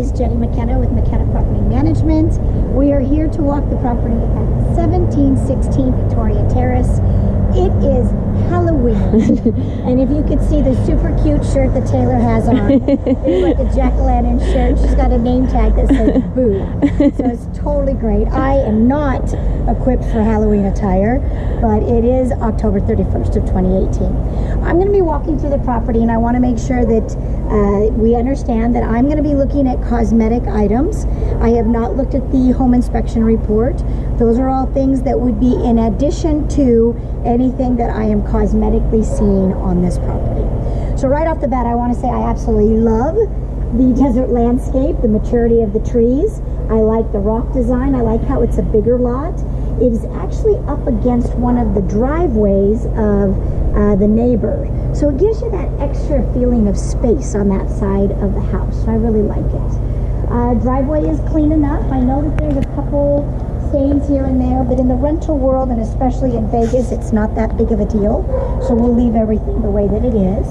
is Jenny McKenna with McKenna Property Management. We are here to walk the property at 1716 Victoria Terrace. It is Halloween, and if you could see the super cute shirt that Taylor has on, it's like a jack-o'-lantern shirt. She's got a name tag that says Boo, so it's totally great. I am not equipped for Halloween attire, but it is October 31st of 2018. I'm going to be walking through the property, and I want to make sure that we understand that I'm going to be looking at cosmetic items. I have not looked at the home inspection report. Those are all things that would be in addition to anything that I am cosmetically seeing on this property. So right off the bat, I want to say I absolutely love the desert landscape, the maturity of the trees. I like the rock design. I like how it's a bigger lot. It is actually up against one of the driveways of the neighbor. So it gives you that extra feeling of space on that side of the house. So I really like it. Driveway is clean enough. I know that there's a couple stains here and there, but in the rental world, and especially in Vegas, it's not that big of a deal. So we'll leave everything the way that it is.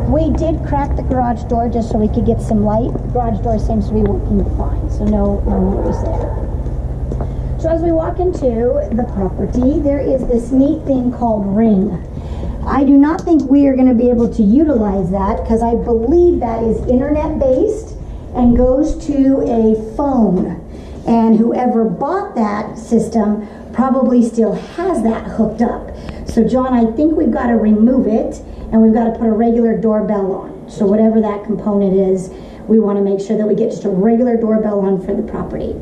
We did crack the garage door just so we could get some light. The garage door seems to be working fine, so no worries there. So as we walk into the property, there is this neat thing called Ring. I do not think we are going to be able to utilize that because I believe that is internet based and goes to a phone. And whoever bought that system probably still has that hooked up. So John, I think we've got to remove it and we've got to put a regular doorbell on. So whatever that component is, we want to make sure that we get just a regular doorbell on for the property.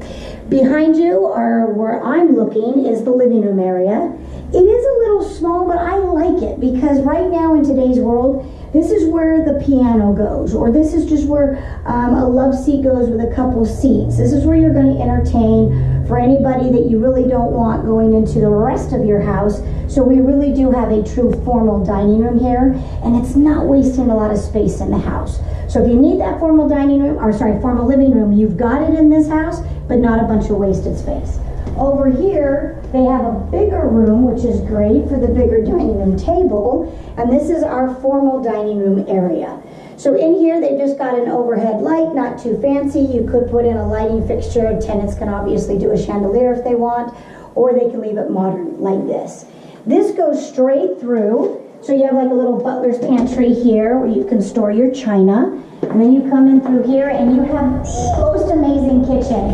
Behind you, or where I'm looking, is the living room area. It is a little small, but I like it because right now in today's world, this is where the piano goes, or this is just where a love seat goes with a couple seats. This is where you're going to entertain for anybody that you really don't want going into the rest of your house. So we really do have a true formal dining room here, and it's not wasting a lot of space in the house. So if you need that formal dining room, or sorry, formal living room, you've got it in this house, but not a bunch of wasted space. Over here, they have a bigger room, which is great for the bigger dining room table. And this is our formal dining room area. So in here, they've just got an overhead light, not too fancy. You could put in a lighting fixture. Tenants can obviously do a chandelier if they want, or they can leave it modern like this. This goes straight through. So you have like a little butler's pantry here where you can store your china. And then you come in through here and you have the most amazing kitchen.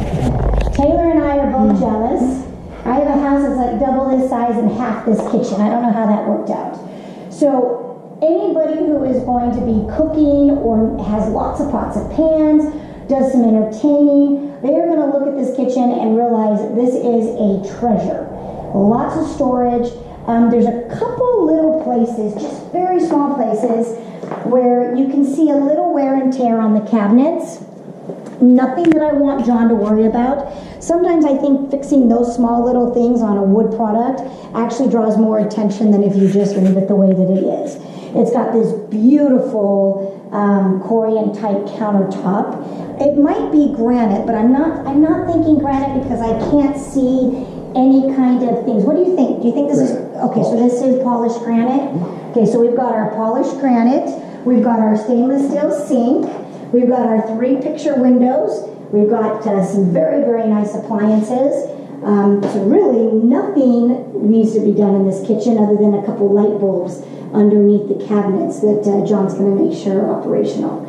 Taylor and I are both jealous. I have a house that's like double this size and half this kitchen. I don't know how that worked out. So anybody who is going to be cooking or has lots of pots of pans, does some entertaining, they are going to look at this kitchen and realize this is a treasure. Lots of storage. There's a couple little places, just very small places, where you can see a little wear and tear on the cabinets. Nothing that I want John to worry about. Sometimes I think fixing those small little things on a wood product actually draws more attention than if you just leave it the way that it is. It's got this beautiful Korean type countertop. It might be granite, but I'm not thinking granite because I can't see any kind of things. What do you think? Do you think this is okay? So this is polished granite. Okay, so we've got our polished granite. We've got our stainless steel sink. We've got our 3 picture windows. We've got some very, very nice appliances. So really nothing needs to be done in this kitchen other than a couple light bulbs underneath the cabinets that John's going to make sure are operational.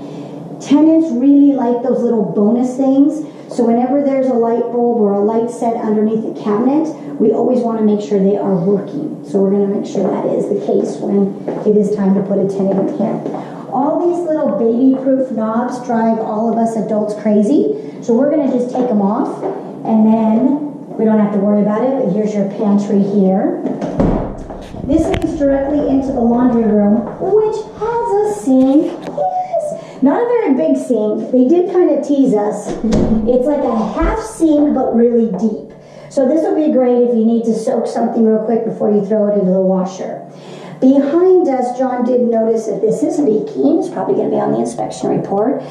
Tenants really like those little bonus things. So whenever there's a light bulb or a light set underneath the cabinet, we always want to make sure they are working. So we're going to make sure that is the case when it is time to put a tenant in here. All these little baby-proof knobs drive all of us adults crazy. So we're going to just take them off, and then we don't have to worry about it. But here's your pantry here. This leads directly into the laundry room, which has a sink. Yes! Not a very big sink. They did kind of tease us. It's like a half sink, but really deep. So this will be great if you need to soak something real quick before you throw it into the washer. Behind us, John did notice that this is leaking. It's probably going to be on the inspection report.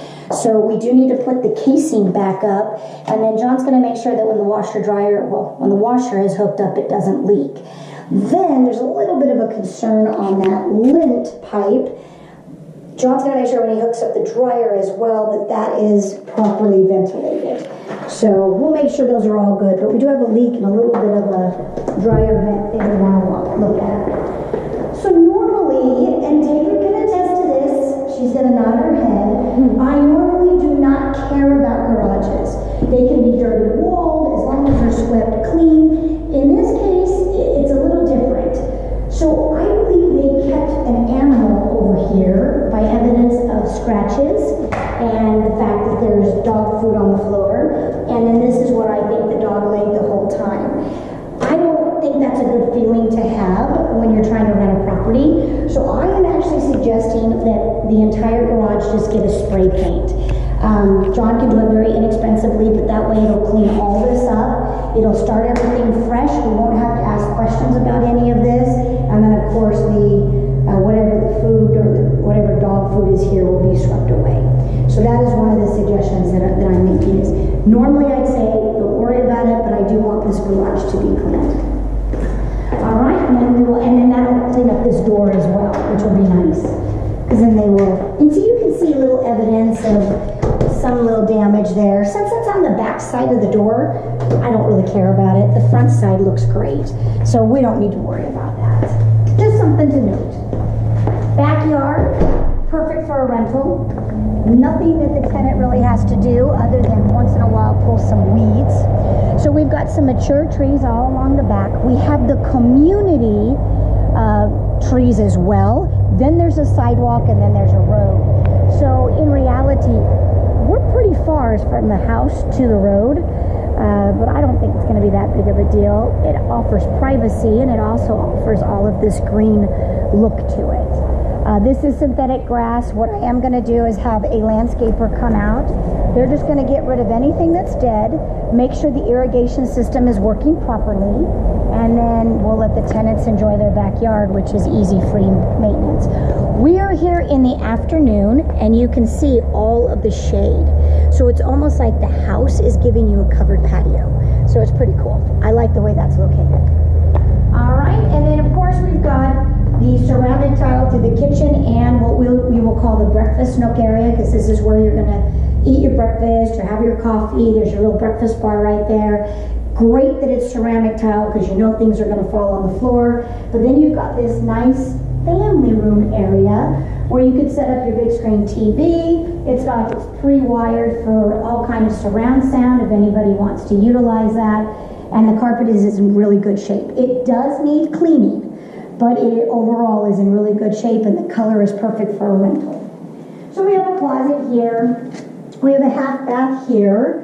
So we do need to put the casing back up. And then John's going to make sure that when the washer is hooked up, it doesn't leak. Then there's a little bit of a concern on that lint pipe. John's gonna make sure when he hooks up the dryer as well that is properly ventilated. So we'll make sure those are all good, but we do have a leak and a little bit of a dryer vent thing we wanna look at. So normally, and David can attest to this, she's gonna nod her head, I normally do not care about garages. They can be dirty walled as long as they're swept clean. In this case, it's a little different. So I believe they kept an animal over here by evidence of scratches and the fact that there's dog food on the floor. And then this is what I think the dog laid the whole time. I don't think that's a good feeling to have when you're trying to rent a property. So I am actually suggesting that the entire garage just get a spray paint. John can do it very inexpensively, but that way it'll clean all this up. It'll start everything fresh. We won't have to ask questions about any of this. And then of course whatever the food or whatever dog food is here will be swept away. So that is one of the suggestions that I'm making is normally I'd say don't worry about it, but I do want this garage to be cleaned. All right, and then that'll clean up this door as well, which will be nice. Because then they will, and so you can see a little evidence of some little damage there. Since it's on the back side of the door, I don't really care about it. The front side looks great, so we don't need to worry about that. Just something to note. Backyard, perfect for a rental. Nothing that the tenant really has to do other than once in a while pull some weeds. So we've got some mature trees all along the back. We have the community trees as well. Then there's a sidewalk and then there's a road. So in reality, we're pretty far from the house to the road, but I don't think it's going to be that big of a deal. It offers privacy and it also offers all of this green look to it. This is synthetic grass. What I am going to do is have a landscaper come out. They're just going to get rid of anything that's dead, make sure the irrigation system is working properly, and then we'll let the tenants enjoy their backyard, which is easy, free maintenance. We are here in the afternoon, and you can see all of the shade. So it's almost like the house is giving you a covered patio. So it's pretty cool. I like the way that's located. All right, and then of course we've got the ceramic tile to the kitchen and what we will call the breakfast nook area, because this is where you're going to eat your breakfast or have your coffee. There's your little breakfast bar right there. Great that it's ceramic tile because you know things are going to fall on the floor. But then you've got this nice family room area where you could set up your big screen TV. It's pre-wired for all kinds of surround sound if anybody wants to utilize that. And the carpet is in really good shape. It does need cleaning, but it overall is in really good shape and the color is perfect for a rental. So we have a closet here. We have a half bath here.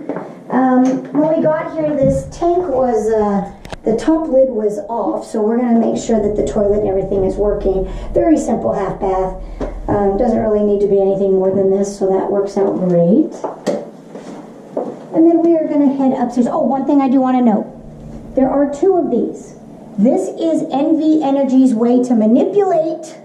When we got here, this tank was, the top lid was off, so we're going to make sure that the toilet and everything is working. Very simple half bath. Doesn't really need to be anything more than this, so that works out great. And then we are going to head upstairs. Oh, one thing I do want to note. There are two of these. This is NV Energy's way to manipulate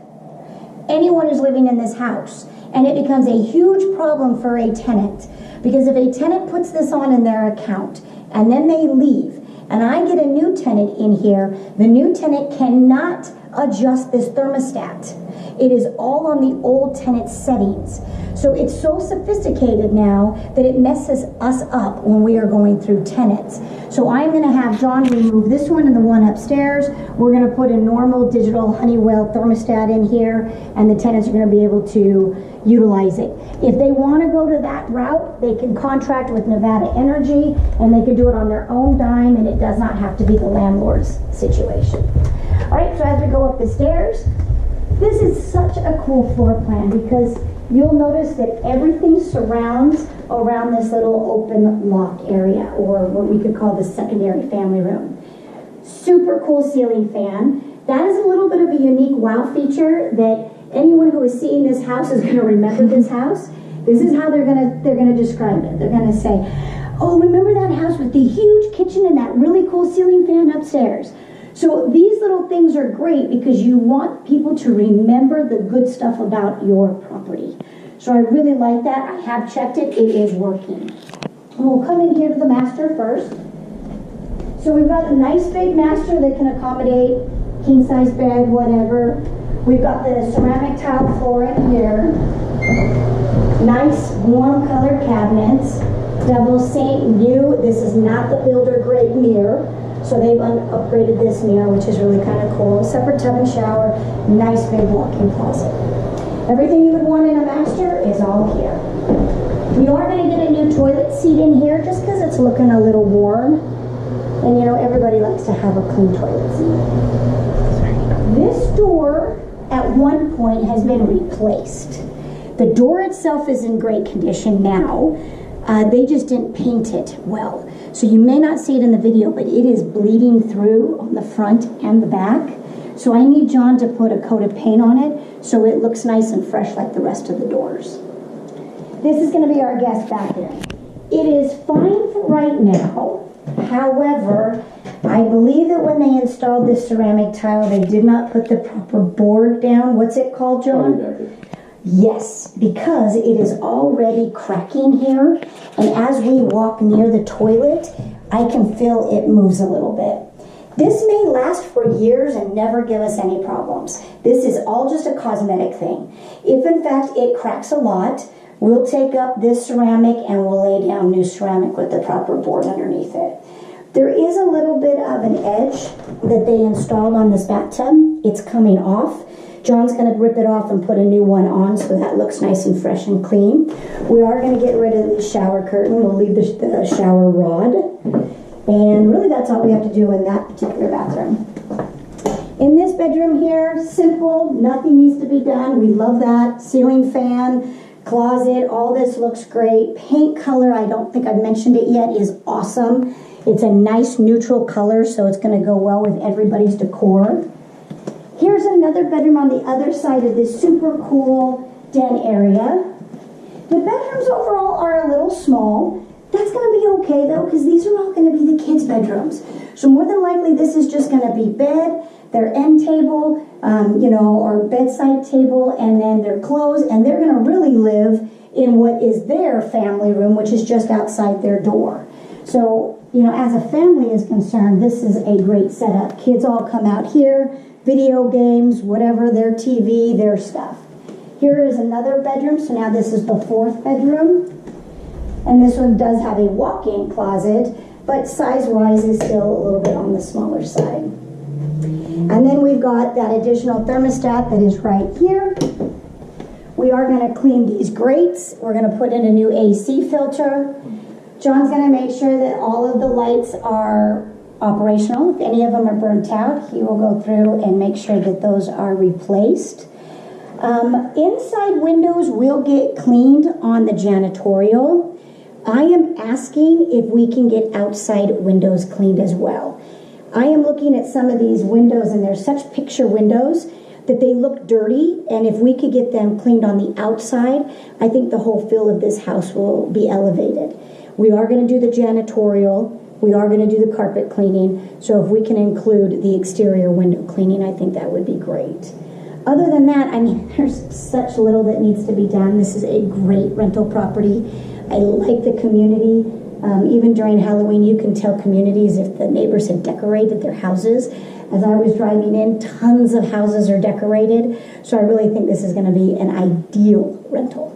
anyone who's living in this house. And it becomes a huge problem for a tenant. Because if a tenant puts this on in their account and then they leave, and I get a new tenant in here, the new tenant cannot adjust this thermostat. It is all on the old tenant settings. So it's so sophisticated now that it messes us up when we are going through tenants. So I'm going to have John remove this one and the one upstairs. We're going to put a normal digital Honeywell thermostat in here, and the tenants are going to be able to utilize it. If they want to go to that route, they can contract with Nevada Energy, and they can do it on their own dime, and it does not have to be the landlord's situation. All right, so as we go up the stairs, this is such a cool floor plan because you'll notice that everything surrounds around this little open loft area, or what we could call the secondary family room. Super cool ceiling fan. That is a little bit of a unique wow feature that anyone who is seeing this house is going to remember this house. This is how they're going to describe it. They're going to say, oh, remember that house with the huge kitchen and that really cool ceiling fan upstairs? So these little things are great because you want people to remember the good stuff about your property. So I really like that. I have checked it. It is working. And we'll come in here to the master first. So we've got a nice big master that can accommodate king size bed, whatever. We've got the ceramic tile floor in here. Nice warm colored cabinets. Double sink, new. This is not the builder grade mirror. So they've upgraded this mirror, which is really kind of cool. Separate tub and shower. Nice big walk-in closet. Everything you would want in a master is all here. You are going to get a new toilet seat in here just because it's looking a little warm. And you know, everybody likes to have a clean toilet seat. This door at one point has been replaced. The door itself is in great condition now. They just didn't paint it well. So you may not see it in the video, but it is bleeding through on the front and the back. So I need John to put a coat of paint on it so it looks nice and fresh like the rest of the doors. This is going to be our guest bathroom. It is fine for right now. However, I believe that when they installed this ceramic tile, they did not put the proper board down. What's it called, John? Yes, because it is already cracking here, and as we walk near the toilet, I can feel it moves a little bit. This may last for years and never give us any problems. This is all just a cosmetic thing. If in fact it cracks a lot, we'll take up this ceramic and we'll lay down new ceramic with the proper board underneath it. There is a little bit of an edge that they installed on this bathtub. It's coming off. John's going to rip it off and put a new one on so that looks nice and fresh and clean. We are going to get rid of the shower curtain. We'll leave the shower rod. And really that's all we have to do in that particular bathroom. In this bedroom here, simple, nothing needs to be done. We love that. Ceiling fan, closet, all this looks great. Paint color, I don't think I've mentioned it yet, is awesome. It's a nice neutral color, so it's going to go well with everybody's decor. Here's another bedroom on the other side of this super cool den area. The bedrooms overall are a little small. That's going to be okay though, because these are all going to be the kids' bedrooms. So more than likely this is just going to be bed, their end table, or bedside table, and then their clothes, and they're going to really live in what is their family room, which is just outside their door. So, as a family is concerned, this is a great setup. Kids all come out here, video games, whatever, their TV, their stuff. Here is another bedroom, so now this is the fourth bedroom. And this one does have a walk-in closet, but size-wise is still a little bit on the smaller side. And then we've got that additional thermostat that is right here. We are going to clean these grates. We're going to put in a new AC filter. John's going to make sure that all of the lights are operational. If any of them are burnt out, he will go through and make sure that those are replaced. Inside windows will get cleaned on the janitorial. I am asking if we can get outside windows cleaned as well. I am looking at some of these windows, and they're such picture windows that they look dirty, and if we could get them cleaned on the outside, I think the whole feel of this house will be elevated. We are going to do the janitorial. We are going to do the carpet cleaning. So if we can include the exterior window cleaning, I think that would be great. Other than that, there's such little that needs to be done. This is a great rental property. I like the community. Even during Halloween, you can tell communities if the neighbors have decorated their houses. As I was driving in, tons of houses are decorated. So I really think this is going to be an ideal rental.